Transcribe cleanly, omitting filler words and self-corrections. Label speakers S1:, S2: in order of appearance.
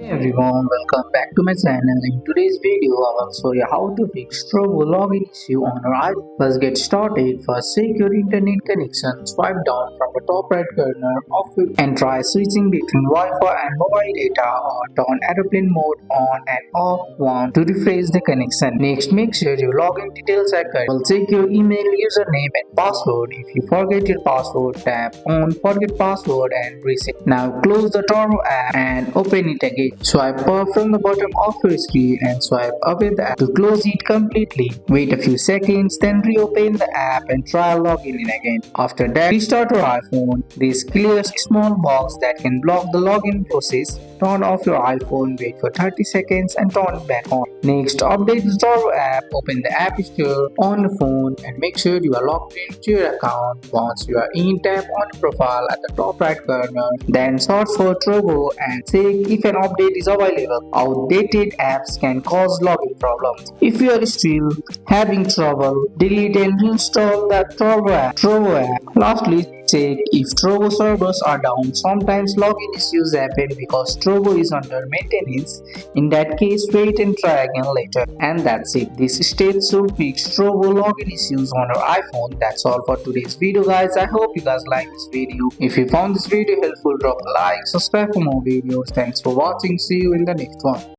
S1: Everyone, welcome back to my channel. In today's video, I will show you how to fix Trovo login issue on your iPhone. Let's get started. First, check your internet connection. Swipe down from the top right corner of it and try switching between Wi-Fi and mobile data, or turn airplane mode on and off one to refresh the connection. Next, make sure your login details are correct. We'll check your email, username and password. If you forget your password, tap on forget password and reset. Now close the Trovo app and open it again. Swipe up from the bottom of your screen and swipe away the app to close it completely. Wait a few seconds, then reopen the app and try logging in again. After that, restart your iPhone. This clears a small box that can block the login process. Turn off your iPhone, wait for 30 seconds and turn it back on. Next, update the Trovo app, open the App Store on the phone and make sure you are logged into your account. Once you are in, tap on your profile at the top right corner, then search for Trovo and check if an update is available. Outdated apps can cause login problems. If you are still having trouble, delete and reinstall the Trovo app. Lastly, check if Trovo servers are down. Sometimes login issues happen because Trovo is under maintenance. In that case, wait and try again later. And that's it. This steps will fix Trovo login issues on your iPhone. That's all for today's video, guys. I hope you guys like this video. If you found this video helpful, drop a like, subscribe for more videos. Thanks for watching. See you in the next one.